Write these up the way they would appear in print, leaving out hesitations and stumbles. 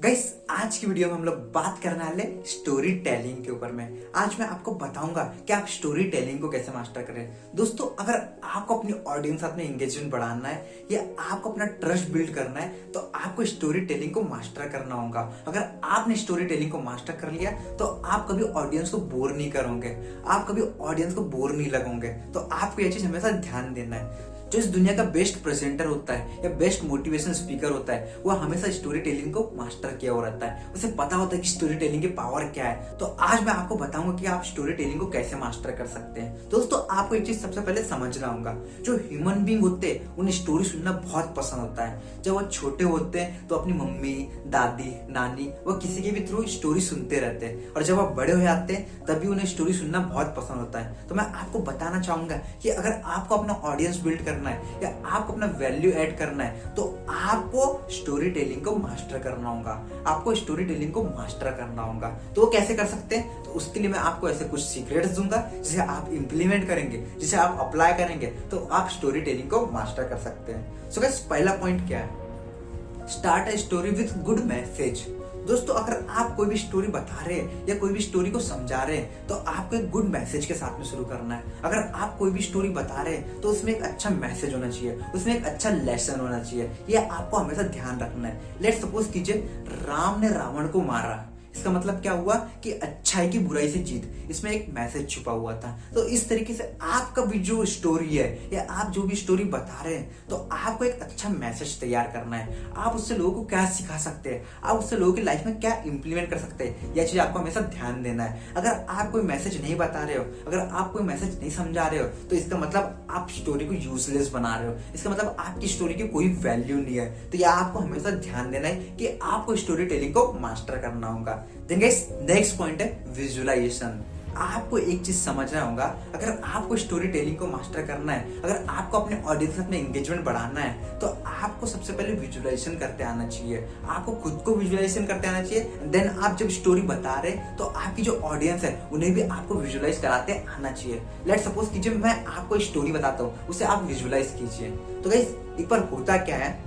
Guys आज की video में हम लोग बात करने वाले स्टोरी टेलिंग के ऊपर में। आज मैं आपको बताऊंगा कि आप स्टोरी टेलिंग को कैसे मास्टर करें। दोस्तों, अगर आपको अपनी ऑडियंस साथ में एंगेजमेंट बढ़ाना है या आपको अपना ट्रस्ट बिल्ड करना है तो आपको स्टोरी टेलिंग को मास्टर करना होगा। अगर आपने स्टोरी टेलिंग को मास्टर कर लिया तो आप कभी ऑडियंस को बोर नहीं करोगे, आप कभी ऑडियंस को बोर नहीं लगोगे। तो आपको ये चीज हमेशा ध्यान देना है। जो इस दुनिया का बेस्ट प्रेजेंटर होता है या बेस्ट मोटिवेशन स्पीकर होता है वो हमेशा स्टोरी टेलिंग को मास्टर किया हुआ रहता है। उसे पता होता है कि स्टोरी टेलिंग की पावर क्या है। तो आज मैं आपको बताऊंगा कि आप स्टोरी टेलिंग को कैसे मास्टर कर सकते हैं। दोस्तों, आपको एक चीज सबसे पहले समझना होगा, जो ह्यूमन बींग होते हैं उन्हें स्टोरी सुनना बहुत पसंद होता है। जब वो छोटे होते हैं तो अपनी मम्मी, दादी, नानी वो किसी के भी थ्रू स्टोरी सुनते रहते हैं, और जब वो बड़े हो जाते हैं तभी उन्हें स्टोरी सुनना बहुत पसंद होता है। तो मैं आपको बताना चाहूंगा कि अगर आपको अपना ऑडियंस बिल्ड करना है या आपको अपना वैल्यू ऐड करना है तो आपको स्टोरी टेलिंग को मास्टर करना होगा। आपको स्टोरी टेलिंग को मास्टर करना होगा। तो वो कैसे कर सकते हैं? तो उसके लिए मैं आपको ऐसे कुछ सीक्रेट्स दूंगा जिसे आप इंप्लीमेंट करेंगे, जिसे आप अप्लाई करेंगे तो आप स्टोरी टेलिंग को मास्टर कर सकते हैं। सो गाइस, पहला पॉइंट क्या है? Start a story with good message. दोस्तों, अगर आप कोई भी स्टोरी बता रहे हैं या कोई भी स्टोरी को समझा रहे हैं तो आपको एक गुड मैसेज के साथ में शुरू करना है। अगर आप कोई भी स्टोरी बता रहे हैं तो उसमें एक अच्छा मैसेज होना चाहिए, उसमें एक अच्छा लेसन होना चाहिए। ये आपको हमेशा ध्यान रखना है। लेट सपोज कीजिए राम ने रावण को मारा। इसका मतलब क्या हुआ कि अच्छाई की बुराई से जीत। इसमें एक मैसेज छुपा हुआ था। तो इस तरीके से आपका भी जो स्टोरी है या आप जो भी स्टोरी बता रहे हैं तो आपको एक अच्छा मैसेज तैयार करना है। आप उससे लोगों को क्या सिखा सकते हैं, आप उससे लोगों की लाइफ में क्या इंप्लीमेंट कर सकते हैं, यह चीज आपको हमेशा ध्यान देना है। अगर आप कोई मैसेज नहीं बता रहे हो, अगर आप कोई मैसेज नहीं समझा रहे हो तो इसका मतलब आप स्टोरी को यूजलेस बना रहे हो। इसका मतलब आपकी स्टोरी की कोई वैल्यू नहीं है। तो यह आपको हमेशा ध्यान देना है कि आपको स्टोरी टेलिंग को मास्टर करना होगा। नेक्स्ट पॉइंट है विजुअलाइजेशन। आपको एक चीज समझना होगा, अगर आपको स्टोरी टेलिंग को मास्टर करना है, अगर आपको अपने ऑडियंस के साथ में एंगेजमेंट बढ़ाना है तो आपको सबसे पहले विजुअलाइजेशन करते आना चाहिए। आपको खुद को विजुअलाइजेशन करते आना चाहिए। देन आप जब स्टोरी बता रहे तो आपकी जो ऑडियंस है उन्हें भी आपको विजुअलाइज कराते आना चाहिए। लेट सपोज कीजिए मैं आपको स्टोरी बताता हूँ, उसे आप विजुअलाइज कीजिए। तो गाइस, एक बार होता क्या है,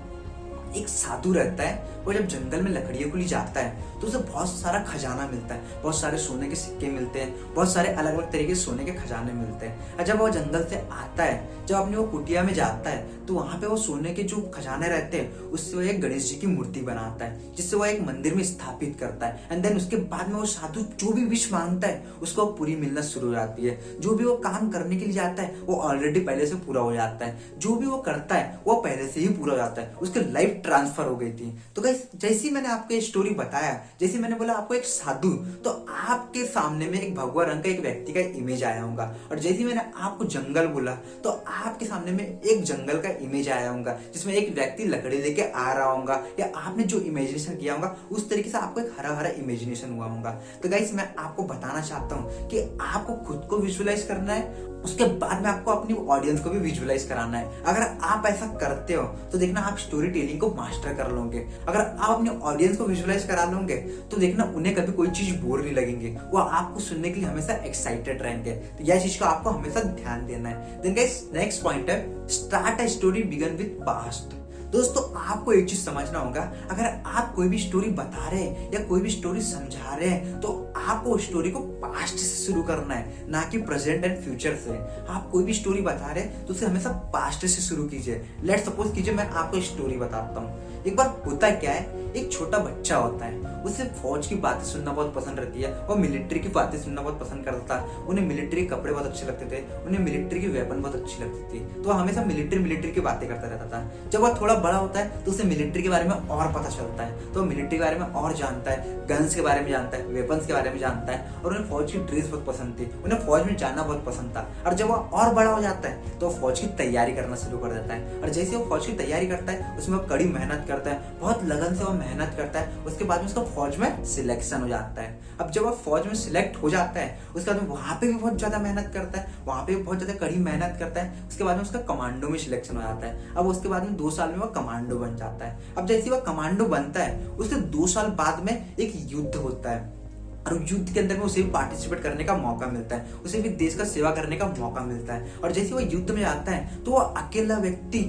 एक साधु रहता है, वो जब जंगल में लकड़ियों के लिए जाता है तो उसे बहुत सारा खजाना मिलता है, बहुत सारे सोने के सिक्के मिलते हैं, बहुत सारे अलग अलग तरीके के सोने के खजाने मिलते हैं। और जब वो जंगल से आता है, जब अपनी वो कुटिया में जाता है तो वहां पे वो सोने के जो खजाने रहते हैं उससे वो एक गणेश जी की मूर्ति बनाता है, जिससे वो एक मंदिर में स्थापित करता है। एंड देन उसके बाद में वो साधु जो भी विश मांगता है उसको पूरी मिलना शुरू हो जाती है। जो भी वो काम करने के लिए जाता है वो ऑलरेडी पहले से पूरा हो जाता है। जो भी वो करता है वो पहले से ही पूरा हो जाता है। उसकी लाइफ ट्रांसफर हो गई थी। तो गाइस, जैसे मैंने आपको स्टोरी बताया, जैसे मैंने बोला आपको एक साधु, तो आपके सामने में एक भगवा रंग का एक व्यक्ति का इमेज आया होगा। और जैसे मैंने आपको जंगल बोला तो आपके सामने में एक जंगल का इमेज आया होगा जिसमें एक व्यक्ति लकड़ी लेके आ रहा होगा, या आपने जो इमेजिनेशन किया होगा उस तरीके से आपको एक हरा हरा इमेजिनेशन हुआ होगा। तो गाइस, मैं आपको बताना चाहता हूँ कि आपको खुद को विजुअलाइज करना है, उसके बाद में आपको अपनी ऑडियंस को भी विजुअलाइज कराना है। अगर आप ऐसा करते हो तो देखना आप स्टोरी टेलिंग को मास्टर कर लोगे। अगर आप अपनी ऑडियंस को विजुअलाइज करा लोगे तो देखना उन्हें कभी कोई चीज बोर नहीं लगेंगे, वो आपको सुनने के लिए हमेशा एक्साइटेड रहेंगे। तो यह चीज को आपको हमेशा ध्यान देना है। देन गाइस, नेक्स्ट पॉइंट है start a story begin with past. दोस्तों, आपको एक चीज समझना होगा, अगर आप कोई भी स्टोरी बता रहे हैं या कोई भी स्टोरी समझा रहे हैं तो आपको स्टोरी को पास्ट से शुरू करना है, ना कि प्रेजेंट एंड फ्यूचर से। आप कोई भी स्टोरी बता रहे हैं तो उसे हमेशा पास्ट से शुरू कीजिए। लेट सपोज कीजिए मैं आपको स्टोरी बताता हूँ। एक बार होता क्या है, एक छोटा बच्चा होता है, उसे फौज की बातें सुनना बहुत पसंद रहती है, वो मिलिट्री की बातें सुनना बहुत पसंद करता था। उन्हें मिलिट्री कपड़े बहुत अच्छे लगते थे, उन्हें मिलिट्री की वेपन बहुत अच्छी लगती थी, तो हमेशा मिलिट्री की बातें करता रहता था। जब वह थोड़ा बड़ा होता है तो उसे मिलिट्री के बारे में और पता चलता है, तो मिलिट्री के बारे में और जानता है, गन्स के बारे में जानता है, वेपन्स के बारे में जानता है। और उन्हें फौज की ड्रेस बहुत पसंद थी, उन्हें फौज में जाना बहुत पसंद था। और जब वह और बड़ा हो जाता है तो फौज की तैयारी करना शुरू कर देता है। और जैसे वो फौज की तैयारी करता है उसमें वो कड़ी मेहनत करता है, बहुत लगन से वो मेहनत करता है। उसके बाद में उसका फौज में सिलेक्शन हो जाता है। अब जब वो फौज में सिलेक्ट हो जाता है उसके बाद में वहां पे भी बहुत ज्यादा मेहनत करता है, वहां पे भी बहुत ज्यादा कड़ी मेहनत करता है। उसके बाद में उसका कमांडो में सिलेक्शन हो जाता है। अब उसके बाद में 2 साल में वो कमांडो बन जाता है। अब जैसे वह कमांडो बनता है उसके 2 साल बाद में एक युद्ध होता है, और युद्ध के अंदर में उसे भी पार्टिसिपेट करने का मौका मिलता है, उसे भी देश का सेवा करने का मौका मिलता है। और जैसे वो युद्ध में आता है तो वो अकेला व्यक्ति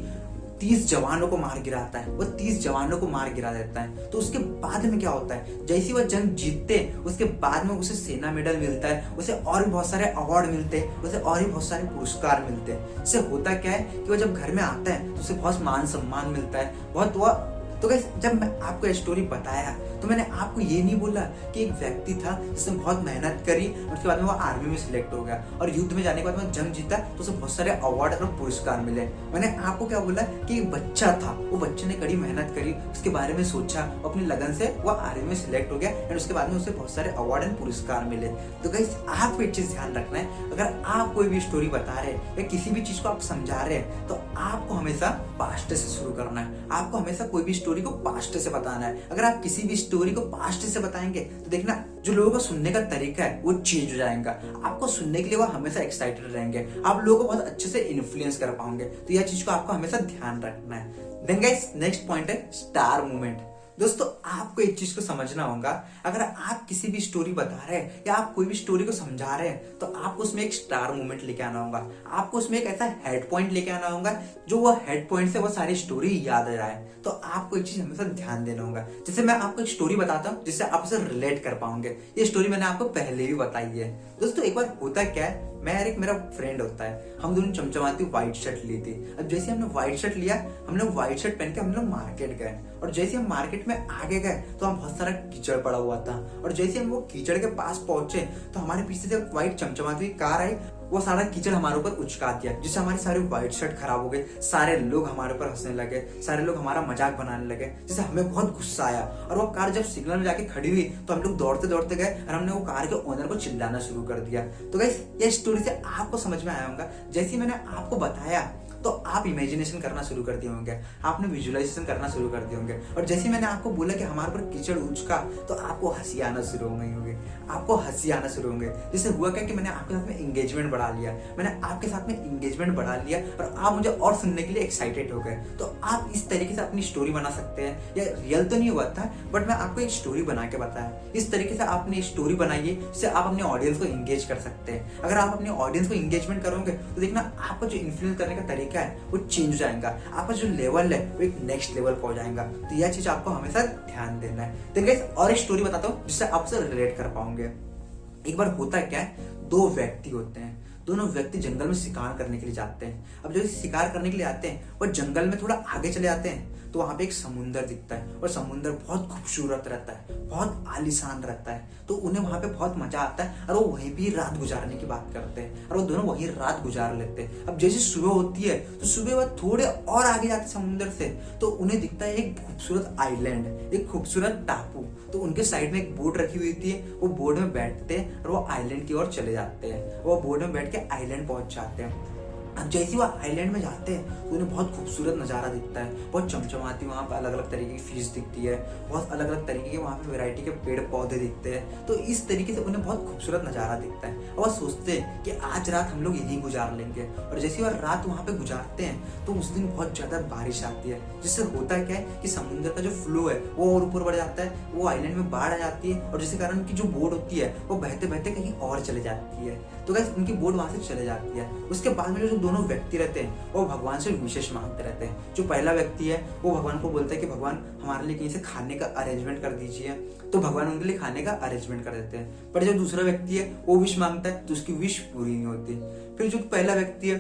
30 जवानों को मार गिराता है, वो 30 जवानों को मार गिरा देता है। तो उसके बाद में क्या होता है, जैसे वह जंग जीतते उसके बाद में उसे सेना मेडल मिलता है, उसे और भी बहुत सारे अवार्ड मिलते हैं, उसे और भी बहुत सारे पुरस्कार मिलते हैं। इससे होता क्या है कि वह जब घर में आता है तो उसे बहुत मान सम्मान मिलता है, बहुत वह। तो गाइस, जब मैं आपको ये स्टोरी बताया तो मैंने आपको ये नहीं बोला कि एक व्यक्ति था जिसने बहुत मेहनत करी और उसके बाद में वो आर्मी में सिलेक्ट हो गया और युद्ध में जाने के बाद में जंग जीता तो उसे बहुत सारे अवार्ड और पुरस्कार मिले। मैंने आपको क्या बोला कि एक बच्चा था, वो बच्चे ने कड़ी मेहनत करी, उसके बारे में सोचा, अपनी लगन से वो आर्मी में सिलेक्ट हो गया और उसके बाद में उसे बहुत सारे अवार्ड एंड पुरस्कार मिले। तो गाइस, आपको एक चीज ध्यान रखना है, अगर आप कोई भी स्टोरी बता रहे हैं या किसी भी चीज को आप समझा रहे हैं तो आपको हमेशा पास्ट से शुरू करना है। आपको हमेशा कोई भी स्टोरी को पास्ट से बताना है। अगर आप किसी भी स्टोरी को पास्ट से बताएंगे तो देखना, जो लोगों को सुनने का तरीका है वो चेंज हो जाएगा। आपको सुनने के लिए वो हमेशा एक्साइटेड रहेंगे, आप लोगों को बहुत अच्छे से इन्फ्लुएंस कर पाओगे। तो यह चीज को आपको हमेशा ध्यान रखना है। देन गाइस, नेक्स्ट पॉइंट है स्टार मूवमेंट। दोस्तों, आपको एक चीज को समझना होगा, अगर आप किसी भी स्टोरी बता रहे हैं या आप कोई भी स्टोरी को समझा रहे हैं तो आपको उसमें एक स्टार मूवमेंट लेके आना होगा। आपको उसमें एक ऐसा हेड पॉइंट लेके आना होगा जो वो हेड पॉइंट से वो सारी स्टोरी याद आ जाए। तो आपको एक चीज हमेशा ध्यान देना होगा। जैसे मैं आपको एक स्टोरी बताता हूँ जिससे आप उसे रिलेट कर पाओगे। ये स्टोरी मैंने आपको पहले भी बताई है। दोस्तों, एक बार होता क्या है, मैं और एक मेरा फ्रेंड होता है, हम दोनों चमचमाती व्हाइट शर्ट ली थी। अब जैसे हमने व्हाइट शर्ट लिया, हम लोग व्हाइट शर्ट पहन के हम लोग मार्केट गए और जैसे हम मार्केट में आगे गए तो हम बहुत सारा कीचड़ पड़ा हुआ था और जैसे हम वो कीचड़ के पास पहुंचे तो हमारे पीछे से व्हाइट चमचमाती कार आई, वो सारा कीचड़ हमारे ऊपर उचका दिया जिससे हमारी सारी व्हाइट शर्ट खराब हो गई। सारे लोग हमारे ऊपर हंसने लगे, सारे लोग हमारा मजाक बनाने लगे, जिससे हमें बहुत गुस्सा आया। और वो कार जब सिग्नल में जाके खड़ी हुई तो हम लोग दौड़ते दौड़ते गए और हमने वो कार के ओनर को चिल्लाना शुरू कर दिया। तो गाइस, ये स्टोरी से आपको समझ में आया होगा। जैसे मैंने आपको बताया तो आप इमेजिनेशन करना शुरू कर दिए होंगे, आपने विजुअलाइजेशन करना शुरू कर दिए होंगे और जैसे मैंने आपको बोला कि हमारे ऊपर कीचड़ उचका तो आपको हंसी आना शुरू हो गई होगी, आपको हंसी आना शुरू होंगे। जिससे हुआ क्या कि मैंने आपके साथ में एंगेजमेंट बढ़ा लिया, मैंने आपके साथ में एंगेजमेंट बढ़ा लिया और आप मुझे और सुनने के लिए एक्साइटेड हो गए। तो आप इस तरीके से अपनी स्टोरी बना सकते हैं। या रियल तो नहीं हुआ था बट मैं आपको एक स्टोरी बना के बताया। इस तरीके से आपने स्टोरी बनाइए जिससे आप अपने ऑडियंस को एंगेज कर सकते हैं। अगर आप अपने ऑडियंस को एंगेजमेंट करोगे तो देखना, आपका जो इन्फ्लुएंस करने का तरीका है वो चेंज हो जाएगा, आपका जो लेवल है वो एक नेक्स्ट लेवल पर हो जाएगा। तो यह चीज आपको हमेशा ध्यान देना है। तो गाइस, और एक स्टोरी बताता हूँ जिससे आप उसे रिलेट कर पाओगे। एक बार होता है क्या है, दो व्यक्ति होते हैं, दोनों व्यक्ति जंगल में शिकार करने के लिए जाते हैं। अब जब शिकार करने के लिए आते हैं वो जंगल में थोड़ा आगे चले जाते हैं तो वहां पे एक समुंदर दिखता है और समुंदर बहुत खूबसूरत रहता है, बहुत आलीशान रहता है। तो उन्हें वहां पे बहुत मजा आता है और वो वहीं भी रात गुजारने की बात करते हैं और वो दोनों वहीं रात गुजार लेते हैं। अब जैसे सुबह होती है तो सुबह वह थोड़े और आगे जाते समुंदर से तो उन्हें दिखता है एक खूबसूरत आइलैंड, एक खूबसूरत टापू। तो उनके साइड में एक बोट रखी हुई थी, वो बोट में बैठते हैं और वो आइलैंड की ओर चले जाते हैं। वो बोट में बैठ के आइलैंड पहुंच जाते हैं। अब जैसे वो आइलैंड में जाते हैं तो उन्हें बहुत खूबसूरत नज़ारा दिखता है, बहुत चमचमाती वहाँ पे अलग अलग तरीके की फिश दिखती है, बहुत अलग अलग तरीके के वहाँ पे वैरायटी के पेड़ पौधे दिखते हैं। तो इस तरीके से उन्हें बहुत खूबसूरत नज़ारा दिखता है और वो सोचते हैं कि आज रात हम लोग यहीं गुजार लेंगे। और जैसे वो रात वहाँ पे गुजारते हैं तो उस दिन बहुत ज़्यादा बारिश आती है, जिससे होता क्या है कि समुद्र का जो फ्लो है वो और ऊपर बढ़ जाता है, वो आइलैंड में बाढ़ आ जाती है और जिसके कारण उनकी जो बोट होती है वो बहते बहते कहीं और चले जाती है। तो गाइस, उनकी बोट वहाँ से चले जाती है। उसके बाद में जो दोनों व्यक्ति रहते हैं वो भगवान से विशेष मांगते रहते हैं। जो पहला व्यक्ति है वो भगवान को बोलता है कि भगवान हमारे लिए कहीं से खाने का अरेंजमेंट कर दीजिए, तो भगवान उनके लिए खाने का अरेंजमेंट कर देते हैं। पर जो दूसरा व्यक्ति है वो विश मांगता है तो उसकी विश पूरी नहीं होती। फिर जो पहला व्यक्ति है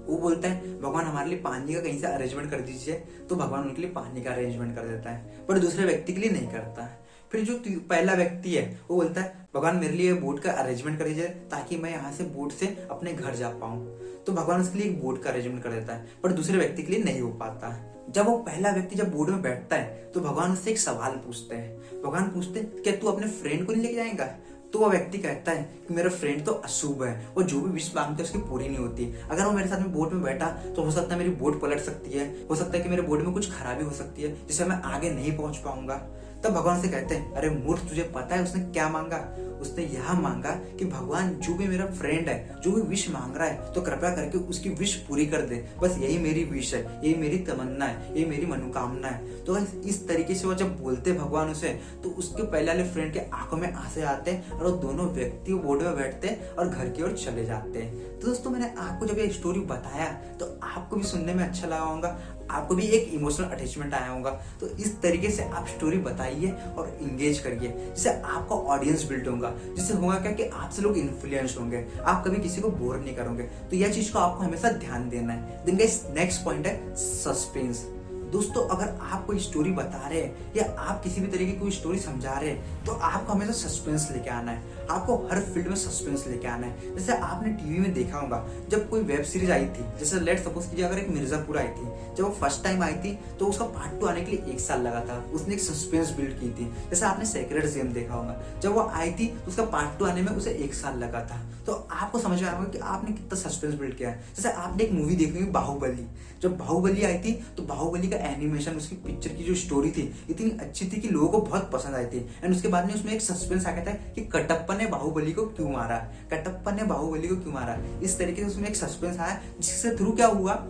वो बोलता है भगवान हमारे लिए पानी का कहीं से अरेंजमेंट कर दीजिए, तो भगवान उनके लिए पानी का अरेंजमेंट कर देता है, पर दूसरे व्यक्ति के लिए नहीं करता है। फिर जो पहला व्यक्ति है वो बोलता है भगवान मेरे लिए बोट का अरेंजमेंट कर दीजिए ताकि मैं यहाँ से बोट से अपने घर जा पाऊँ, तो भगवान उसके लिए एक बोट का अरेंजमेंट कर देता है, पर दूसरे व्यक्ति के लिए नहीं हो पाता। जब वो पहला व्यक्ति जब बोट में बैठता है तो भगवान उससे एक सवाल पूछते हैं। भगवान पूछते हैं क्या तू अपने फ्रेंड को नहीं लेके जाएगा? तो वो व्यक्ति कहता है कि मेरा फ्रेंड तो अशुभ है, वो जो भी विश मांगते है उसकी पूरी नहीं होती। अगर वो मेरे साथ में बोट में बैठा तो हो सकता है मेरी बोट पलट सकती है, हो सकता है कि मेरे बोट में कुछ खराबी हो सकती है जिससे मैं आगे नहीं पहुंच पाऊंगा। तब भगवान से कहते हैं अरे मूर्ख, तुझे पता है उसने क्या मांगा? उसने यह मांगा कि भगवान जो भी मेरा फ्रेंड है जो भी विश मांग रहा है तो कृपया करके उसकी विश पूरी कर दे, बस यही मेरी विश है, यही मेरी तमन्ना है, यही मेरी मनोकामना है। तो इस तरीके से वो जब बोलते भगवान उसे तो उसके पहले वाले फ्रेंड के आंखों में आंसू आते हैं और वो दोनों व्यक्ति बोट में बैठते हैं और घर की ओर चले जाते हैं। तो दोस्तों, मैंने आपको जब ये स्टोरी बताया तो आपको भी सुनने में अच्छा लगा होगा, आपको भी एक इमोशनल अटैचमेंट आया होगा। तो इस तरीके से आप स्टोरी बताइए और इंगेज करिए, जिससे आपका ऑडियंस बिल्ड होगा, जिससे होगा क्या कि आपसे लोग इन्फ्लुएंस होंगे, आप कभी किसी को बोर नहीं करोगे। तो यह चीज को आपको हमेशा ध्यान देना है। देन गाइस नेक्स्ट पॉइंट है सस्पेंस। दोस्तों अगर आप कोई स्टोरी बता रहे हैं या आप किसी भी तरीके की कोई स्टोरी समझा रहे हैं तो आपको हमेशा सस्पेंस लेके आना है। आपको हर फील्ड में सस्पेंस लेके आना है। जैसे आपने टीवी में देखा होगा, जब कोई वेब सीरीज आई थी, जैसे लेट सपोज कीजिए अगर एक मिर्जापुर आई थी, जब वो फर्स्ट टाइम आई थी तो उसका पार्ट 2 आने के लिए 1 साल लगा था। उसने एक सस्पेंस बिल्ड की थी। जैसे आपने सेक्रेट गेम देखा होगा, जब वो आई थी तो उसका पार्ट 2 आने में उसे 1 साल लगा था। तो आपको समझ में आएगा कि आपने कितना सस्पेंस बिल्ड किया है। जैसे आपने एक मूवी देखी होगी बाहुबली, जब बाहुबली आई थी तो बाहुबली का एनिमेशन, उसकी पिक्चर की जो स्टोरी थी इतनी अच्छी थी कि लोगों को बहुत पसंद आई थी। एंड उसके बाद में उसमें एक सस्पेंस आ गया था कि कटप्पा ने बाहुबली को क्यों मारा, कटप्पा ने बाहुबली को क्यों मारा। इस तरीके से उसमें एक सस्पेंस आया, जिसके थ्रू क्या हुआ,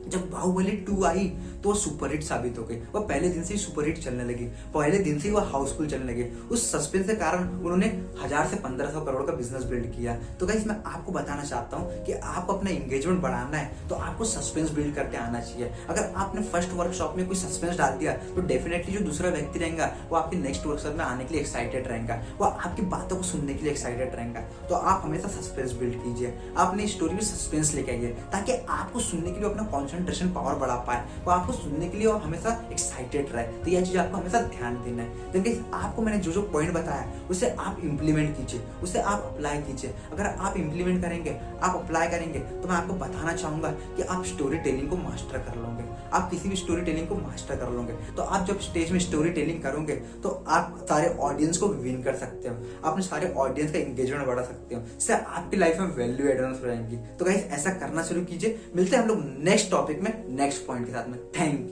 जब बाहुबली 2 आई तो वो सुपरहिट साबित हो गई। वो पहले दिन से ही सुपरहिट चलने लगी, पहले दिन से ही वो हाउसफुल चलने लगी। उस सस्पेंस के कारण उन्होंने 1000 से 1500 करोड़ का बिजनेस बिल्ड किया। तो गाइस मैं आपको बताना चाहता हूँ कि आपको अपना एंगेजमेंट बढ़ाना है तो आपको सस्पेंस बिल्ड करके आना चाहिए। अगर आपने फर्स्ट वर्कशॉप में कोई सस्पेंस डाल दिया तो डेफिनेटली जो दूसरा व्यक्ति रहेगा वो आपके नेक्स्ट वर्कशॉप में आने के लिए एक्साइटेड रहेगा, वो आपकी बातों को सुनने के लिए एक्साइटेड रहेगा। तो आप हमेशा सस्पेंस बिल्ड कीजिए, अपनी स्टोरी में सस्पेंस लेके आइए, ताकि आपको सुनने के लिए अपना कॉन्सेंट्रेशन पावर बढ़ा पाए, वो आपको सुनने के लिए और हमेशा एक्साइटेड रहे। तो यह चीज आपको हमेशा ध्यान देना है। देखिए आपको मैंने जो जो पॉइंट बताया उसे आप इंप्लीमेंट कीजिए, उसे आप अप्लाई कीजिए। अगर आप इंप्लीमेंट करेंगे, आप अप्लाई करेंगे, तो मैं आपको बताना चाहूंगा कि आप स्टोरी टेलिंग को मास्टर कर लोगे। आप किसी भी स्टोरी टेलिंग को मास्टर कर लोगे। तो आप जब स्टेज में स्टोरी टेलिंग करोगे तो आप सारे ऑडियंस को विन कर सकते हो, अपने सारे ऑडियंस का एंगेजमेंट बढ़ा सकते हो, इससे आपकी लाइफ में वैल्यू एडेंस रहेंगी। तो गाइस ऐसा करना शुरू कीजिए। मिलते हैं हम लोग नेक्स्ट टॉपिक में, नेक्स्ट पॉइंट के साथ में। Thank you.